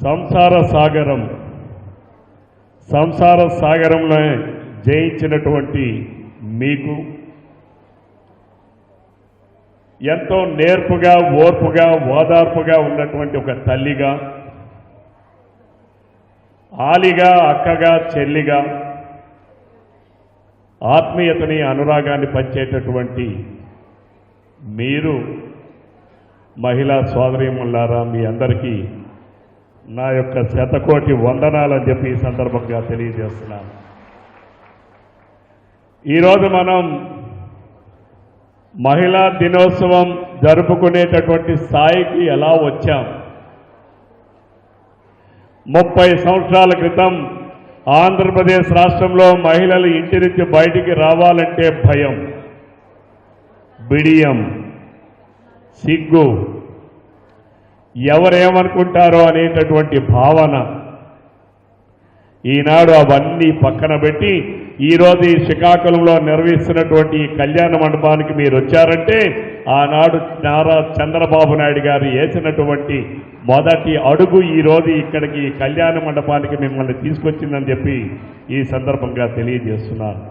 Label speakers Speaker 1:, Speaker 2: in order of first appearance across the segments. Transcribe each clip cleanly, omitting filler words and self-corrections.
Speaker 1: సంసార సాగరంలో జయించినటువంటి మీకు ఎంతో నేర్పుగా ఓర్పుగా ఓదార్పుగా ఉన్నటువంటి ఒక తల్లిగా, ఆలిగా, అక్కగా, చెల్లిగా ఆత్మీయతని అనురాగాన్ని పంచేటటువంటి మీరు మహిళా సోదరీమణులారా, మీ అందరికీ నా యొక్క శతకోటి వందనాలని చెప్పి ఈ సందర్భంగా తెలియజేస్తున్నాను. ఈరోజు మనం మహిళా దినోత్సవం జరుపుకునేటటువంటి స్థాయికి ఎలా వచ్చాం? 30 సంవత్సరాల క్రితం ఆంధ్రప్రదేశ్ రాష్ట్రంలో మహిళలు ఇంటి నుంచి బయటికి రావాలంటే భయం, బిడియం, సిగ్గు, ఎవరేమనుకుంటారో అనేటటువంటి భావన. ఈనాడు అవన్నీ పక్కన పెట్టి ఈరోజు ఈ శ్రీకాకుళంలో నిర్వహిస్తున్నటువంటి ఈ కళ్యాణ మండపానికి మీరు వచ్చారంటే ఆనాడు నారా చంద్రబాబు నాయుడు గారు వేసినటువంటి మొదటి అడుగు ఈరోజు ఇక్కడికి ఈ కళ్యాణ మండపానికి మిమ్మల్ని తీసుకొచ్చిందని చెప్పి ఈ సందర్భంగా తెలియజేస్తున్నాను.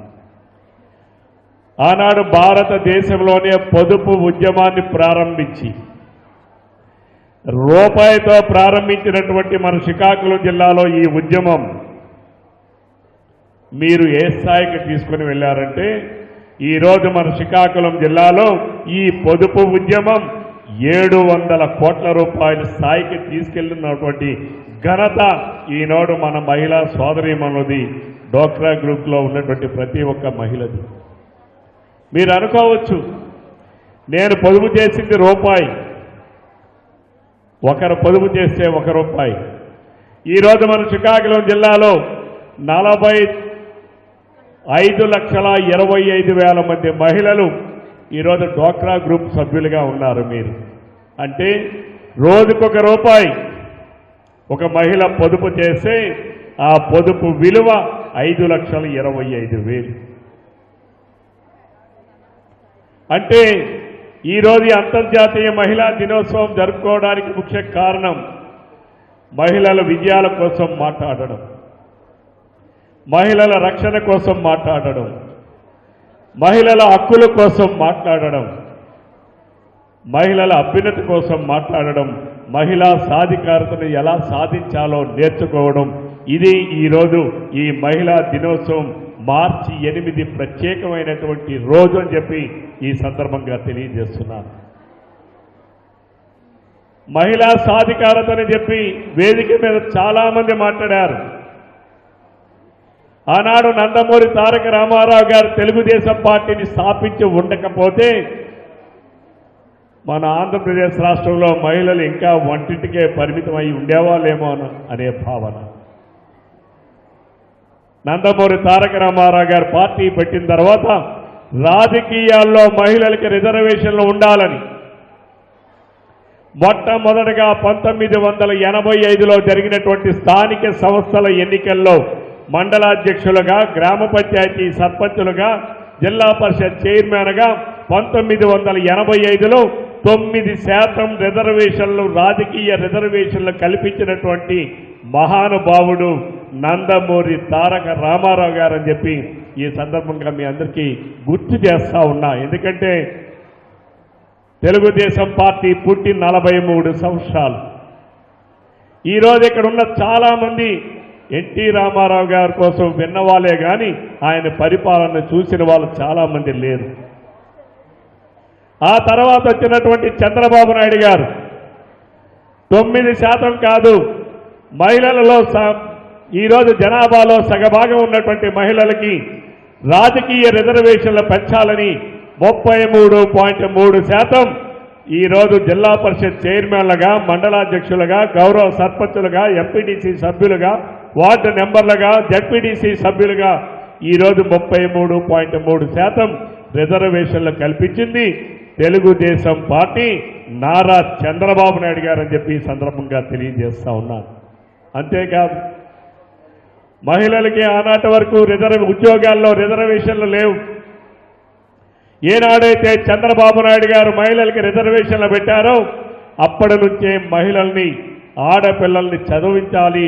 Speaker 1: ఆనాడు భారతదేశంలోనే పొదుపు ఉద్యమాన్ని ప్రారంభించి రూపాయితో ప్రారంభించినటువంటి మన శ్రీకాకుళం జిల్లాలో ఈ ఉద్యమం మీరు ఏ స్థాయికి తీసుకుని వెళ్ళారంటే ఈరోజు మన శ్రీకాకుళం జిల్లాలో ఈ పొదుపు ఉద్యమం 700 కోట్ల రూపాయల స్థాయికి తీసుకెళ్లినటువంటి ఘనత ఈనాడు మన మహిళా సోదరీమణులది, డోక్రా గ్రూప్లో ఉన్నటువంటి ప్రతి ఒక్క మహిళది. మీరు అనుకోవచ్చు, నేను పొదుపు చేసింది రూపాయి, ఒకరు పొదుపు చేస్తే ₹1. ఈరోజు మన శ్రీకాకుళం జిల్లాలో 45,25,000 మంది మహిళలు ఈరోజు డోక్రా గ్రూప్ సభ్యులుగా ఉన్నారు. మీరు అంటే రోజుకొక రూపాయి ఒక మహిళ పొదుపు చేస్తే ఆ పొదుపు విలువ 5,25,000. అంటే ఈరోజు అంతర్జాతీయ మహిళా దినోత్సవం జరుపుకోవడానికి ముఖ్య కారణం మహిళల విజయాల కోసం మాట్లాడడం, మహిళల రక్షణ కోసం మాట్లాడడం, మహిళల హక్కుల కోసం మాట్లాడడం, మహిళల అభ్యున్నతి కోసం మాట్లాడడం, మహిళా సాధికారతను ఎలా సాధించాలో నేర్చుకోవడం. ఇది ఈరోజు ఈ మహిళా దినోత్సవం మార్చి 8 ప్రత్యేకమైనటువంటి రోజు అని చెప్పి ఈ సందర్భంగా తెలియజేస్తున్నాను. మహిళా సాధికారతని చెప్పి వేదిక మీద చాలామంది మాట్లాడారు. ఆనాడు నందమూరి తారక రామారావు గారు తెలుగుదేశం పార్టీని స్థాపించి ఉండకపోతే మన ఆంధ్రప్రదేశ్ రాష్ట్రంలో మహిళలు ఇంకా వంటింటికే పరిమితమై ఉండేవాళ్ళేమో అనే భావన. నందమూరి తారక రామారావు గారు పార్టీ పెట్టిన తర్వాత రాజకీయాల్లో మహిళలకి రిజర్వేషన్లు ఉండాలని మొట్టమొదటిగా 1985లో జరిగినటువంటి స్థానిక సంస్థల ఎన్నికల్లో మండలాధ్యక్షులుగా, గ్రామ పంచాయతీ సర్పంచులుగా, జిల్లా పరిషత్ చైర్మన్గా 1985లో 9% రిజర్వేషన్లు, రాజకీయ రిజర్వేషన్లు కల్పించినటువంటి మహానుభావుడు నందమూరి తారక రామారావు గారు అని చెప్పి ఈ సందర్భంగా మీ అందరికీ గుర్తు చేస్తా ఉన్నా. ఎందుకంటే తెలుగుదేశం పార్టీ పుట్టి 43 సంవత్సరాలు. ఈరోజు ఇక్కడ ఉన్న చాలామంది ఎన్టీ రామారావు గారి కోసం విన్నవాళ్ళే కానీ ఆయన పరిపాలన చూసిన వాళ్ళు చాలామంది లేరు. ఆ తర్వాత వచ్చినటువంటి చంద్రబాబు నాయుడు గారు 9% కాదు, మహిళలలో ఈరోజు జనాభాలో సగభాగం ఉన్నటువంటి మహిళలకి రాజకీయ రిజర్వేషన్లు పెంచాలని 33.3% ఈరోజు జిల్లా పరిషత్ చైర్మన్లుగా, మండలాధ్యక్షులుగా, గౌరవ సర్పంచులుగా, ఎంపీటీసీ సభ్యులుగా, వార్డు మెంబర్లుగా, జడ్పీటీసీ సభ్యులుగా ఈరోజు 33.3% రిజర్వేషన్లు కల్పించింది తెలుగుదేశం పార్టీ, నారా చంద్రబాబు నాయుడు గారు అని చెప్పి ఈ సందర్భంగా తెలియజేస్తా ఉన్నాను. అంతేకాదు, మహిళలకి ఆనాటి వరకు ఉద్యోగాల్లో రిజర్వేషన్లు లేవు. ఏనాడైతే చంద్రబాబు నాయుడు గారు మహిళలకి రిజర్వేషన్లు పెట్టారో అప్పటి నుంచే మహిళల్ని ఆడపిల్లల్ని చదివించాలి,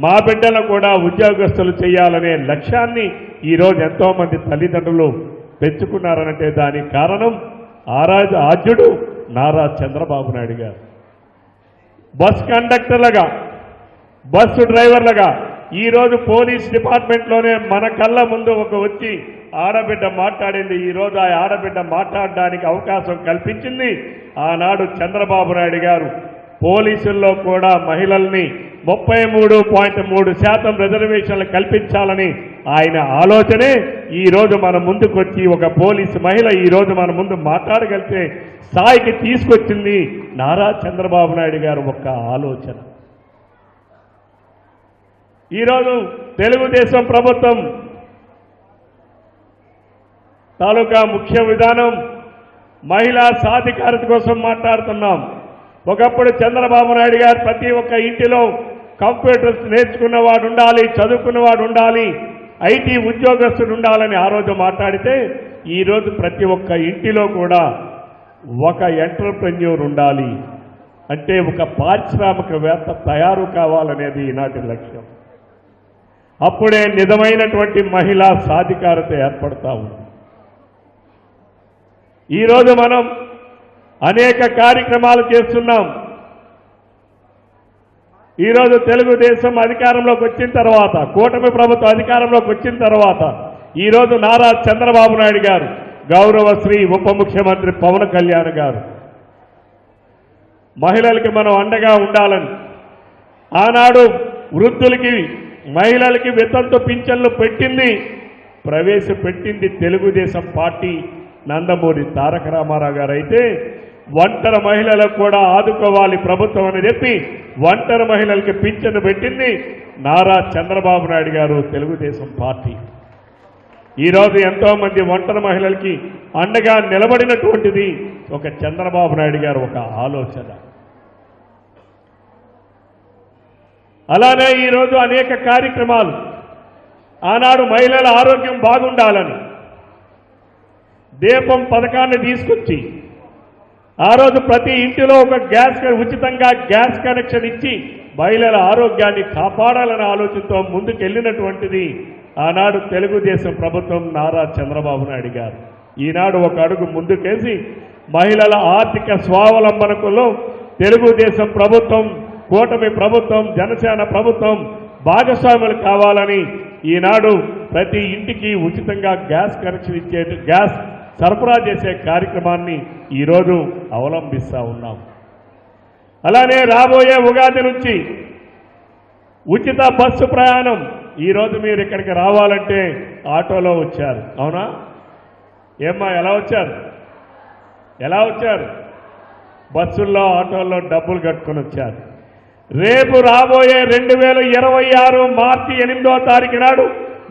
Speaker 1: మా బిడ్డలను కూడా ఉద్యోగస్తులు చేయాలనే లక్ష్యాన్ని ఈరోజు ఎంతోమంది తల్లిదండ్రులు పెంచుకున్నారనంటే దానికి కారణం ఆద్యుడు నారా చంద్రబాబు నాయుడు గారు. బస్ కండక్టర్లుగా, బస్సు డ్రైవర్లుగా ఈరోజు పోలీస్ డిపార్ట్మెంట్లోనే మన కళ్ళ ముందు వచ్చి ఆడబిడ్డ మాట్లాడింది. ఈరోజు ఆ ఆడబిడ్డ మాట్లాడడానికి అవకాశం కల్పించింది ఆనాడు చంద్రబాబు నాయుడు గారు. పోలీసుల్లో కూడా మహిళల్ని 33.3% రిజర్వేషన్లు కల్పించాలని ఆయన ఆలోచనే ఈరోజు మన ముందుకొచ్చి ఒక పోలీసు మహిళ ఈరోజు మన ముందు మాట్లాడగలిగే స్థాయికి తీసుకొచ్చింది నారా చంద్రబాబు నాయుడు గారు ఒక్క ఆలోచన. ఈరోజు తెలుగుదేశం ప్రభుత్వం తాలూకా ముఖ్య విధానం మహిళా సాధికారత కోసం మాట్లాడుతున్నాం. ఒకప్పుడు చంద్రబాబు నాయుడు గారు ప్రతి ఒక్క ఇంటిలో కంప్యూటర్స్ నేర్చుకున్నవాడు ఉండాలి, చదువుకున్నవాడు ఉండాలి, ఐటీ ఉద్యోగస్తుడు ఉండాలని ఆ రోజు మాట్లాడితే ఈరోజు ప్రతి ఒక్క ఇంటిలో కూడా ఒక ఎంటర్‌ప్రెన్యూర్ ఉండాలి, అంటే ఒక పారిశ్రామికవేత్త తయారు కావాలనేది ఈనాటి లక్ష్యం. అప్పుడే నిజమైనటువంటి మహిళా సాధికారత ఏర్పడతా ఉంది. ఈరోజు మనం అనేక కార్యక్రమాలు చేస్తున్నాం. ఈరోజు తెలుగుదేశం అధికారంలోకి వచ్చిన తర్వాత, కూటమి ప్రభుత్వం అధికారంలోకి వచ్చిన తర్వాత ఈరోజు నారా చంద్రబాబు నాయుడు గారు, గౌరవ శ్రీ ఉప ముఖ్యమంత్రి పవన్ కళ్యాణ్ గారు మహిళలకి మనం అండగా ఉండాలని ఆనాడు వృద్ధులకి, మహిళలకి వితంతు పింఛన్లు ప్రవేశపెట్టింది తెలుగుదేశం పార్టీ నందమూరి తారక రామారావు గారు. అయితే ఒంటరి మహిళలకు కూడా ఆదుకోవాలి ప్రభుత్వం అని చెప్పి ఒంటరి మహిళలకి పింఛను పెట్టింది నారా చంద్రబాబు నాయుడు గారు, తెలుగుదేశం పార్టీ. ఈరోజు ఎంతోమంది ఒంటరి మహిళలకి అండగా నిలబడినటువంటిది ఒక చంద్రబాబు నాయుడు గారు ఒక ఆలోచన. అలానే ఈరోజు అనేక కార్యక్రమాలు, ఆనాడు మహిళల ఆరోగ్యం బాగుండాలని దీపం పథకాన్ని తీసుకొచ్చి ఆ రోజు ప్రతి ఇంటిలో ఒక ఉచితంగా గ్యాస్ కనెక్షన్ ఇచ్చి మహిళల ఆరోగ్యాన్ని కాపాడాలనే ఆలోచనతో ముందుకెళ్ళినటువంటిది ఆనాడు తెలుగుదేశం ప్రభుత్వం నారా చంద్రబాబు నాయుడు గారు. ఈనాడు ఒక అడుగు ముందుకేసి మహిళల ఆర్థిక స్వావలంబనకులో తెలుగుదేశం ప్రభుత్వం, కూటమి ప్రభుత్వం, జనసేన ప్రభుత్వం భాగస్వాములు కావాలని ఈనాడు ప్రతి ఇంటికి ఉచితంగా గ్యాస్ కనెక్షన్ ఇచ్చే, గ్యాస్ సరఫరా చేసే కార్యక్రమాన్ని ఈరోజు అవలంబిస్తూ ఉన్నాం. అలానే రాబోయే ఉగాది నుంచి ఉచిత బస్సు ప్రయాణం. ఈరోజు మీరు ఇక్కడికి రావాలంటే ఆటోలో వచ్చారు, అవునా? ఏమ్మా, ఎలా వచ్చారు? బస్సుల్లో, ఆటోల్లో డబ్బులు కట్టుకొని వచ్చారు. రేపు రాబోయే 2026 మార్చి 8వ తారీఖు నాడు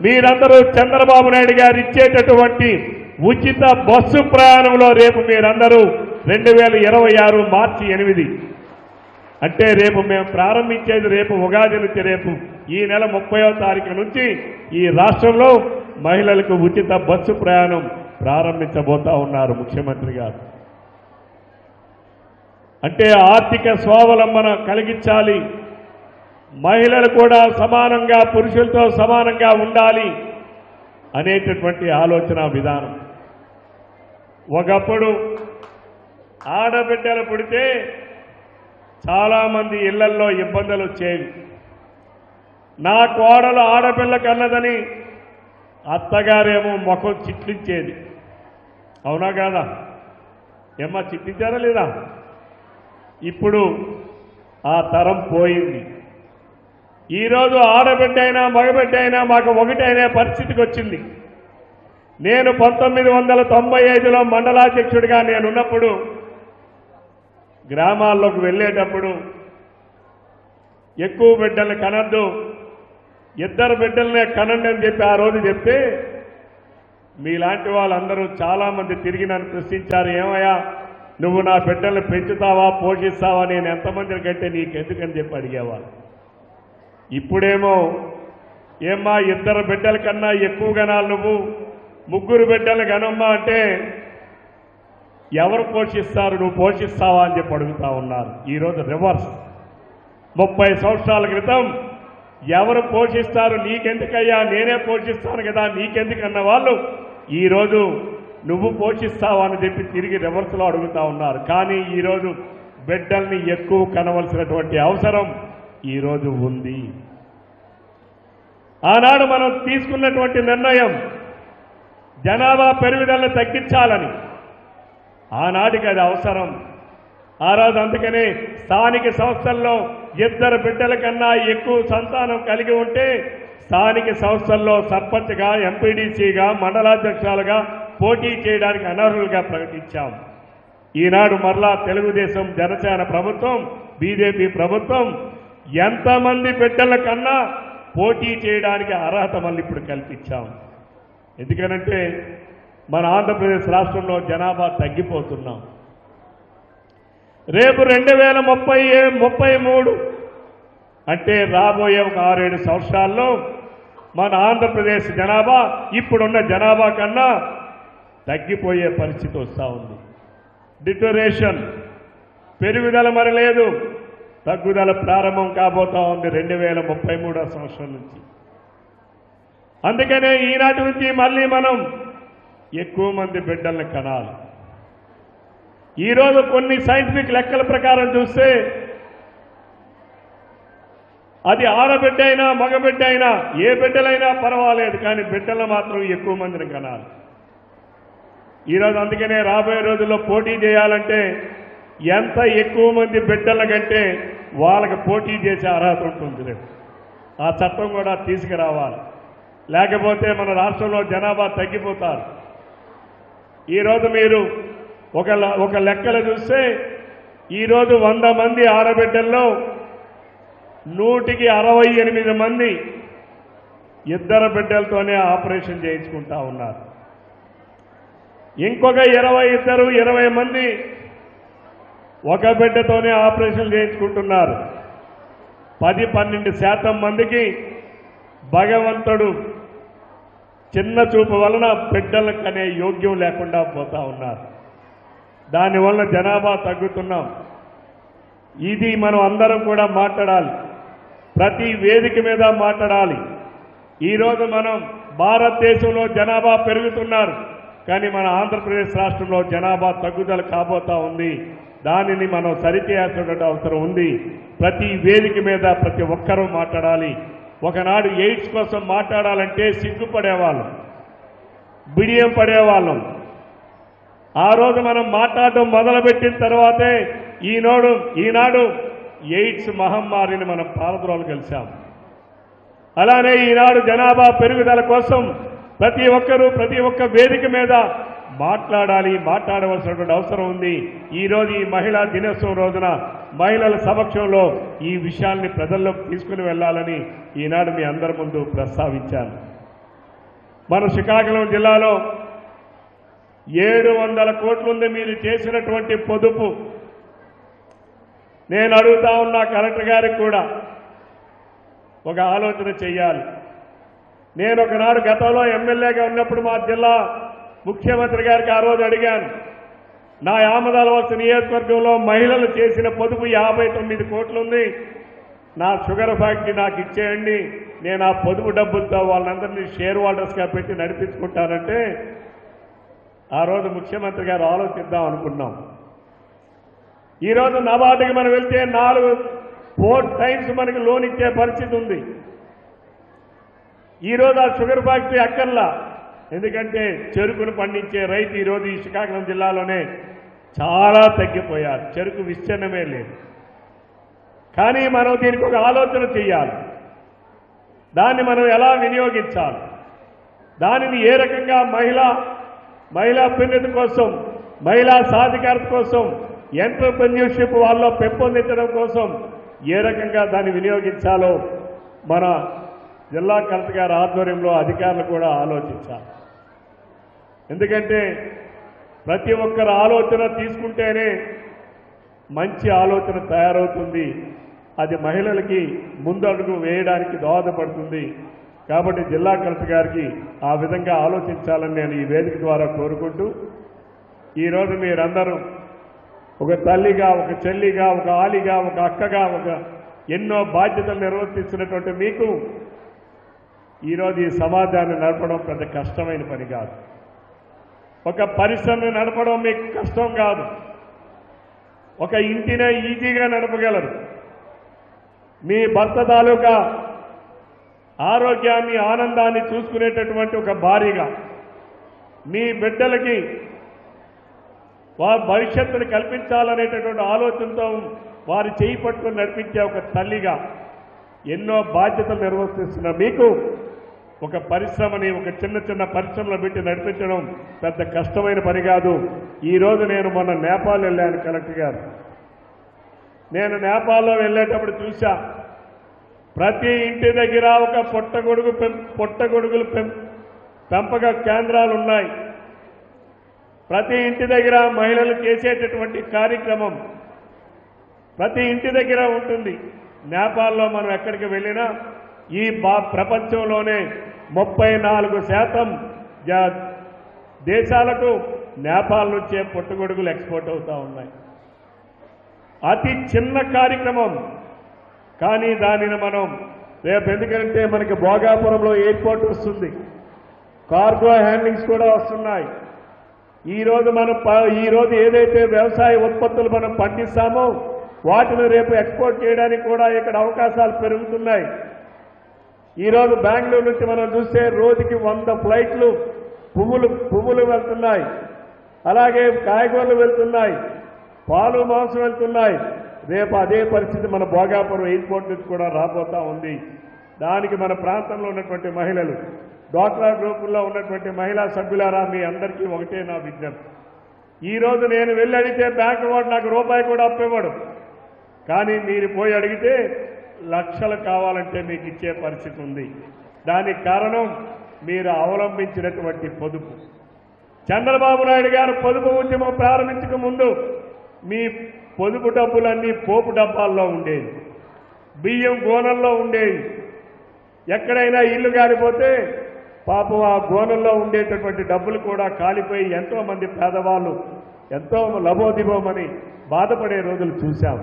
Speaker 1: మీరందరూ చంద్రబాబు నాయుడు గారు ఇచ్చేటటువంటి ఉచిత బస్సు ప్రయాణంలో రేపు మీరందరూ 2026 మార్చి 8 అంటే రేపు మేము ప్రారంభించేది రేపు ఉగాది నుంచి, రేపు ఈ నెల 30వ తారీఖు నుంచి ఈ రాష్ట్రంలో మహిళలకు ఉచిత బస్సు ప్రయాణం ప్రారంభించబోతా ఉన్నారు ముఖ్యమంత్రి గారు. అంటే ఆర్థిక స్వావలంబన కలిగించాలి, మహిళలు కూడా సమానంగా పురుషులతో సమానంగా ఉండాలి అనేటటువంటి ఆలోచన విధానం. ఒకప్పుడు ఆడబిడ్డలు పుడితే చాలామంది ఇళ్లల్లో ఇబ్బందులు వచ్చేవి. నా కోడలు ఆడపిల్ల కన్నదని అత్తగారేమో ముఖం చిట్లించేది, అవునా కాదా? ఏమ్మా, చిట్లించారా లేదా? ఇప్పుడు ఆ తరం పోయింది. ఈరోజు ఆడబిడ్డ అయినా మగబిడ్డ అయినా మాకు ఒకటైనా పరిస్థితికి వచ్చింది. నేను 1995లో మండలాధ్యక్షుడిగా నేనున్నప్పుడు గ్రామాల్లోకి వెళ్ళేటప్పుడు ఎక్కువ బిడ్డల్ని కనద్దు, 2 బిడ్డలనే కనండి అని చెప్పి ఆ రోజు చెప్తే మీలాంటి వాళ్ళందరూ చాలామంది తిరిగి నన్ను ప్రశ్నించారు, ఏమయ్యా నువ్వు నా బిడ్డల్ని పెంచుతావా, పోషిస్తావా, నేను ఎంతమందిని కంటే నీకెందుకని చెప్పి అడిగేవాళ్ళు. ఇప్పుడేమో ఏమ్మా 2 బిడ్డల కన్నా ఎక్కువ కనాలి, నువ్వు 3 బిడ్డలు కనమ్మా అంటే ఎవరు పోషిస్తారు, నువ్వు పోషిస్తావా అని చెప్పి అడుగుతా ఉన్నారు. ఈరోజు రివర్స్. 30 సంవత్సరాల క్రితం ఎవరు పోషిస్తారు, నీకెందుకయ్యా నేనే పోషిస్తాను కదా నీకెందుకన్న వాళ్ళు ఈరోజు నువ్వు పోషిస్తావా అని చెప్పి తిరిగి రివర్స్లో అడుగుతా ఉన్నారు. కానీ ఈరోజు బిడ్డల్ని ఎక్కువ కనవలసినటువంటి అవసరం ఈరోజు ఉంది. ఆనాడు మనం తీసుకున్నటువంటి నిర్ణయం జనాభా పెరుగుదలను తగ్గించాలని. ఆనాటికి అది అవసరం. ఆ రోజు అందుకనే స్థానిక సంస్థల్లో 2 బిడ్డల కన్నా ఎక్కువ సంతానం కలిగి ఉంటే స్థానిక సంస్థల్లో సర్పంచ్గా, ఎంపీడీసీగా, మండలాధ్యక్షులుగా పోటీ చేయడానికి అనర్హులుగా ప్రకటించాం. ఈనాడు మరలా తెలుగుదేశం, జనసేన ప్రభుత్వం, బీజేపీ ప్రభుత్వం ఎంతమంది బిడ్డల కన్నా పోటీ చేయడానికి అర్హత మళ్ళీ ఇప్పుడు కల్పించాం. ఎందుకనంటే మన ఆంధ్రప్రదేశ్ రాష్ట్రంలో జనాభా తగ్గిపోతున్నాం. రేపు 2033 అంటే రాబోయే ఒక 6-7 సంవత్సరాల్లో మన ఆంధ్రప్రదేశ్ జనాభా ఇప్పుడున్న జనాభా కన్నా తగ్గిపోయే పరిస్థితి వస్తూ ఉంది. డిటరేషన్, పెరుగుదల మరి లేదు, తగ్గుదల ప్రారంభం కాబోతా ఉంది 2033 సంవత్సరం నుంచి. అందుకనే ఈనాటి నుంచి మళ్ళీ మనం ఎక్కువ మంది బిడ్డల్ని కనాలి. ఈరోజు కొన్ని సైంటిఫిక్ లెక్కల ప్రకారం చూస్తే అది ఆడబిడ్డ అయినా మగబిడ్డ అయినా ఏ బిడ్డలైనా పర్వాలేదు, కానీ బిడ్డలు మాత్రం ఎక్కువ మందిని కనాలి. ఈరోజు అందుకనే రాబోయే రోజుల్లో పోటీ చేయాలంటే ఎంత ఎక్కువ మంది బిడ్డల కంటే వాళ్ళకి పోటీ చేసే అర్హత ఉంటుంది. రేపు ఆ చట్టం కూడా తీసుకురావాలి. లేకపోతే మన రాష్ట్రంలో జనాభా తగ్గిపోతారు. ఈరోజు మీరు ఒక లెక్కలు చూస్తే ఈరోజు 100 మంది ఆడబిడ్డల్లో 168 మంది 2 బిడ్డలతోనే ఆపరేషన్ చేయించుకుంటా ఉన్నారు. ఇంకొక 20 మంది 1 బిడ్డతోనే ఆపరేషన్ చేయించుకుంటున్నారు. 10-12% మందికి భగవంతుడు చిన్న చూపు వలన బిడ్డలకు అనే యోగ్యం లేకుండా పోతా ఉన్నారు. దానివల్ల జనాభా తగ్గుతున్నాం. ఇది మనం అందరం కూడా మాట్లాడాలి. ప్రతి వేదిక మీద మాట్లాడాలి. ఈరోజు మనం భారతదేశంలో జనాభా పెరుగుతున్నారు, కానీ మన ఆంధ్రప్రదేశ్ రాష్ట్రంలో జనాభా తగ్గుదల కాబోతా ఉంది. దానిని మనం సరిచేయాల్సినటువంటి అవసరం ఉంది. ప్రతి వేదిక మీద ప్రతి ఒక్కరూ మాట్లాడాలి. ఒకనాడు ఎయిడ్స్ కోసం మాట్లాడాలంటే సిగ్గుపడేవాళ్ళం, బిడియం పడేవాళ్ళం. ఆ రోజు మనం మాట్లాడడం మొదలుపెట్టిన తర్వాతే ఈనాడు ఎయిడ్స్ మహమ్మారిని మనం పారద్రోలు కలిశాం. అలానే ఈనాడు జనాభా పెరుగుదల కోసం ప్రతి ఒక్కరూ ప్రతి ఒక్క వేదిక మీద మాట్లాడవలసినటువంటి అవసరం ఉంది. ఈరోజు ఈ మహిళా దినోత్సవం రోజున మహిళల సమక్షంలో ఈ విషయాల్ని ప్రజల్లోకి తీసుకుని వెళ్ళాలని ఈనాడు మీ అందరి ముందు ప్రస్తావించాను. మన శ్రీకాకుళం జిల్లాలో 700 కోట్లుంది మీరు చేసినటువంటి పొదుపు. నేను అడుగుతా ఉన్నా కలెక్టర్ గారికి కూడా ఒక ఆలోచన చెయ్యాలి. నేను ఒకనాడు గతంలో ఎమ్మెల్యేగా ఉన్నప్పుడు మా జిల్లా ముఖ్యమంత్రి గారికి ఆ రోజు అడిగాను, నా ఆమదాలవలస నియోజకవర్గంలో మహిళలు చేసిన పొదుపు 59 కోట్లుంది, నా షుగర్ ఫ్యాక్టరీ నాకు ఇచ్చేయండి, నేను ఆ పొదుపు డబ్బులతో వాళ్ళందరినీ షేర్ హోల్డర్స్గా పెట్టి నడిపించుకుంటానంటే ఆ రోజు ముఖ్యమంత్రి గారు ఆలోచిద్దాం అనుకున్నాం. ఈరోజు నబార్డుకి మనం వెళ్తే 4 టైమ్స్ మనకి లోన్ ఇచ్చే పరిస్థితి ఉంది. ఈరోజు ఆ షుగర్ ఫ్యాక్టరీ అక్కర్లా, ఎందుకంటే చెరుకును పండించే రైతు ఈరోజు ఈ శ్రీకాకుళం జిల్లాలోనే చాలా తగ్గిపోయారు. చెరుకు విస్తీర్ణమే లేదు. కానీ మనం దీనికి ఒక ఆలోచన చేయాలి. దాన్ని మనం ఎలా వినియోగించాలి, దానిని ఏ రకంగా మహిళా అభ్యున్నతి కోసం, మహిళా సాధికారత కోసం, ఎంటర్‌ప్రెన్యూర్‌షిప్ వాళ్ళలో పెంపొందించడం కోసం ఏ రకంగా దాన్ని వినియోగించాలో మన జిల్లా కలెక్టర్ గారి ఆధ్వర్యంలో అధికారులు కూడా ఆలోచించాలి. ఎందుకంటే ప్రతి ఒక్కరు ఆలోచన తీసుకుంటేనే మంచి ఆలోచన తయారవుతుంది. అది మహిళలకి ముందడుగు వేయడానికి దోహదపడుతుంది. కాబట్టి జిల్లా కలెక్టర్ గారికి ఆ విధంగా ఆలోచించాలని నేను ఈ వేదిక ద్వారా కోరుకుంటూ, ఈరోజు మీరందరూ ఒక తల్లిగా, ఒక చెల్లిగా, ఒక ఆలిగా, ఒక అక్కగా, ఒక ఎన్నో బాధ్యతలు నిర్వర్తిస్తున్నటువంటి మీకు ఈరోజు ఈ సమాజాన్ని నడపడం పెద్ద కష్టమైన పని కాదు. ఒక పరిశ్రమను నడపడం మీకు కష్టం కాదు. ఒక ఇంటినే ఈజీగా నడపగలరు. మీ భర్త తాలూకా ఆరోగ్యాన్ని ఆనందాన్ని చూసుకునేటటువంటి ఒక భార్యగా, మీ బిడ్డలకి వారి భవిష్యత్తును కల్పించాలనేటటువంటి ఆలోచనతో వారి చేయి పట్టుకుని నడిపించే ఒక తల్లిగా ఎన్నో బాధ్యతలు నిర్వర్తిస్తున్న మీకు ఒక పరిశ్రమని ఒక చిన్న చిన్న పరిశ్రమలు పెట్టి నడిపించడం పెద్ద కష్టమైన పని కాదు. ఈరోజు నేను మొన్న నేపాల్ వెళ్ళాను కలెక్టర్ గారు. నేను నేపాల్లో వెళ్ళేటప్పుడు చూశా, ప్రతి ఇంటి దగ్గర ఒక పుట్టగొడుగులు పెంపక కేంద్రాలు ఉన్నాయి. ప్రతి ఇంటి దగ్గర మహిళలు చేసేటటువంటి కార్యక్రమం ప్రతి ఇంటి దగ్గర ఉంటుంది. నేపాల్లో మనం ఎక్కడికి వెళ్ళినా ఈ ప్రపంచంలోనే 34% దేశాలకు నేపాల్ నుంచే పుట్టగొడుగులు ఎక్స్పోర్ట్ అవుతూ ఉన్నాయి. అతి చిన్న కార్యక్రమం, కానీ దానిని మనం రేపు ఎందుకంటే మనకి భోగాపురంలో ఎయిర్పోర్ట్ వస్తుంది, కార్గో హ్యాండ్లింగ్స్ కూడా వస్తున్నాయి. ఈరోజు ఏదైతే వ్యవసాయ ఉత్పత్తులు మనం పండిస్తామో వాటిని రేపు ఎక్స్పోర్ట్ చేయడానికి కూడా ఇక్కడ అవకాశాలు పెరుగుతున్నాయి. ఈరోజు బెంగళూరు నుంచి మనం చూస్తే రోజుకి 100 ఫ్లైట్లు పువ్వులు వెళ్తున్నాయి, అలాగే కాయగూరలు వెళ్తున్నాయి, పాలు మాంసం వెళ్తున్నాయి. రేపు అదే పరిస్థితి మన భోగాపురం ఎయిర్పోర్ట్ నుంచి కూడా రాబోతా ఉంది. దానికి మన ప్రాంతంలో ఉన్నటువంటి మహిళలు, డ్వాక్రా గ్రూపుల్లో ఉన్నటువంటి మహిళా సభ్యులారా, మీ అందరికీ ఒకటే నా విజ్ఞప్తి. ఈరోజు నేను వెళ్ళి అడిగితే బ్యాంకు వాడు నాకు రూపాయి కూడా అప్పివ్వడు, కానీ మీరు పోయి అడిగితే లక్షలు కావాలంటే మీకు ఇచ్చే పరిస్థితి ఉంది. దానికి కారణం మీరు అవలంబించినటువంటి పొదుపు. చంద్రబాబు నాయుడు గారు పొదుపు ఉద్యమం ప్రారంభించక ముందు మీ పొదుపు డబ్బులన్నీ పోపు డబ్బాల్లో ఉండేవి, బియ్యం గోనల్లో ఉండేవి. ఎక్కడైనా ఇల్లు కాలిపోతే పాపం ఆ గోనల్లో ఉండేటటువంటి డబ్బులు కూడా కాలిపోయి ఎంతో మంది పేదవాళ్ళు ఎంతో లబోదిబోమని బాధపడే రోజులు చూశాం.